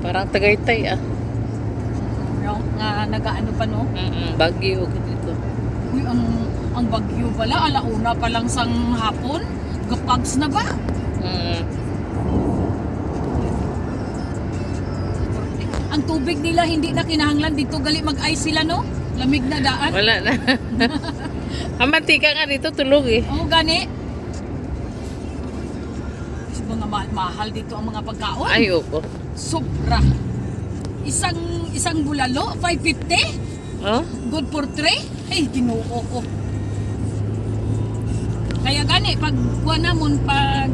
Parang Tagaytay ah. Nga nagaano pa no? Baguio dito. Uy, ang Bagyo pala, alauna pa lang sang hapon. Gapags na ba? Ang tubig nila hindi na kinahanglan dito gali mag-ice sila no? Lamig na daan. Wala na. Ang mantika nga dito tulog eh. Oo, gani. Mga mahal dito ang mga pagkaon. Ay, opo. Sobra. Isang bulalo, 550? Oh? Good for 3? Ay, ginoo ko. Kaya gani, pag kuha namon, pag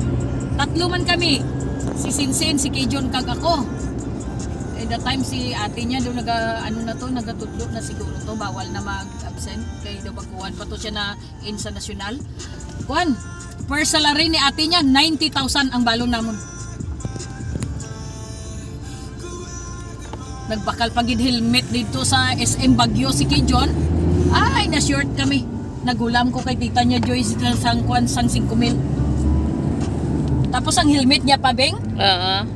tatlo man kami, si Sinsen, si Kijon, kag ako. At that time, si ate niya, doon nagatutlo na siguro to, bawal na mag-absent. Kaya daw baguhan pa to siya na sa nasyonal. Kuhan, per salary ni ate niya, 90,000 ang balon namon. Nagbakal pagid helmet dito sa SM Baguio si Kijon. Ay, na-short kami. Nagulam ko kay tita niya Joyce sang 5,000. Tapos ang helmet niya pa, Beng?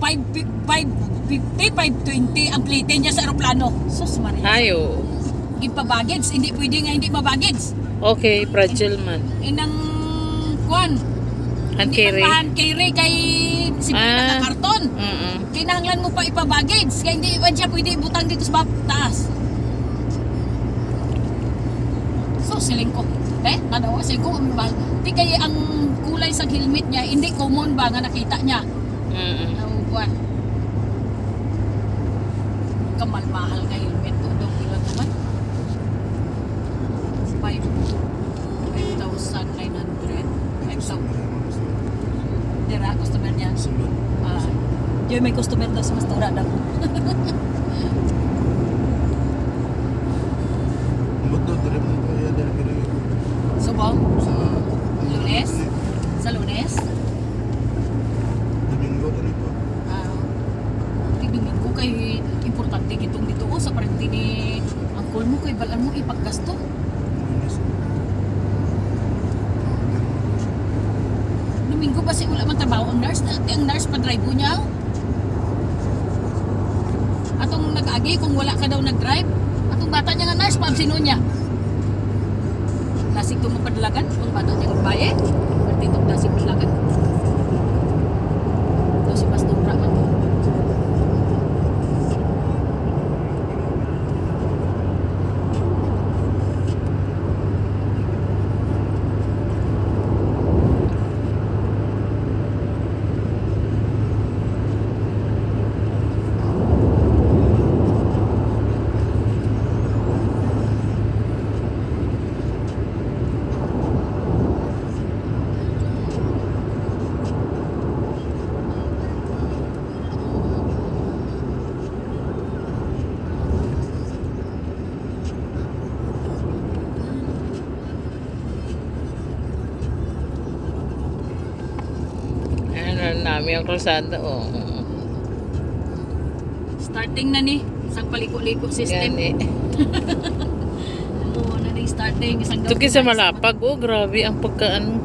550, 520 ang plate niya sa aeroplano. Sus Maria. Ayo. Ipa-baggage, hindi pwede nga hindi ma-baggage. Okay, fragile man. Inang kuan. Hand carry. Hand carry kay simple na karton. Kinahanglan mo pa ipa-baggage. Kaya hindi man siya pwede ibutang dito sa taas. So, siling ko. Kadawa, siling ko. Di kaya ang kulay sa helmet niya, hindi common ba nga nakita niya? Naubuan. Kamal-mahal nga helmet. Tudong ilan naman? 5,900. 5,000. Dira, customer niya. Diyo may customer daw sa Mastura daw. Subong? Lunes? Sa Lunes? Domingo na ito. Domingo kay importante gitong dito sa parente ni angkol mo kay balan mo ipaggasto. Domingo ba si wala man trabaho ang nurse? Ang nurse pa drive niya. Atong nag-agi kung wala ka daw nag-drive. Atong bata niya nga nurse pa sino niya. Lasig to mapadalagan kung bata niya nagbaye. Berarti itong lasig padalagan. Ito si Pastor Brahman to. Namin ang kalsada, Starting na ni isang paliko-liko system. Gani. Oo, na ni starting isang Ito sa malapag, grabe ang pagkaan.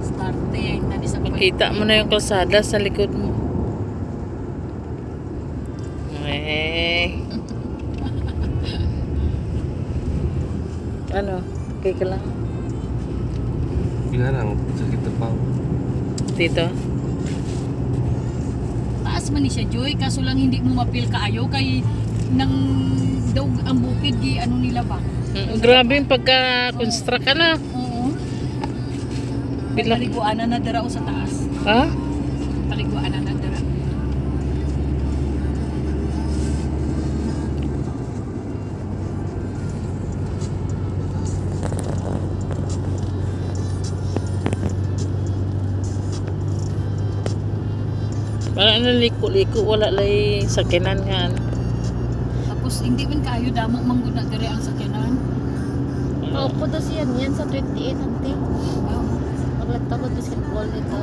Starting na ni sa Makita mo na yung kalsada sa likod mo. Ano? Okay ka lang? Bilang sakit tepaw. Dito? Taas man ni siya Joy, kaso lang hindi mo mapil kaayo kay nang daw ang bukid di ano nila ba? Grabe yung pagka-construct ka na. Oo. Bilang. Paliguan na dara o sa taas. Ha? Paliguan na dara. Wala na liko-liko, wala lay sakinan nga. Tapos hindi man kaayo damo mangguna diri ang sakyanan. Paupo daw siya niyan sa 28 nanti. Wow. Maglatag ko basketball dito.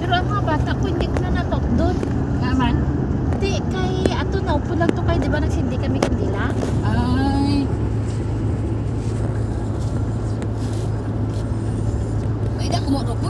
Pero ang mga bata ko hindi ko na natok doon. Naman? Hindi, kay ato na upo lang to kay di ba nagsindi kami kandila? Ay. Ay, da kumo ko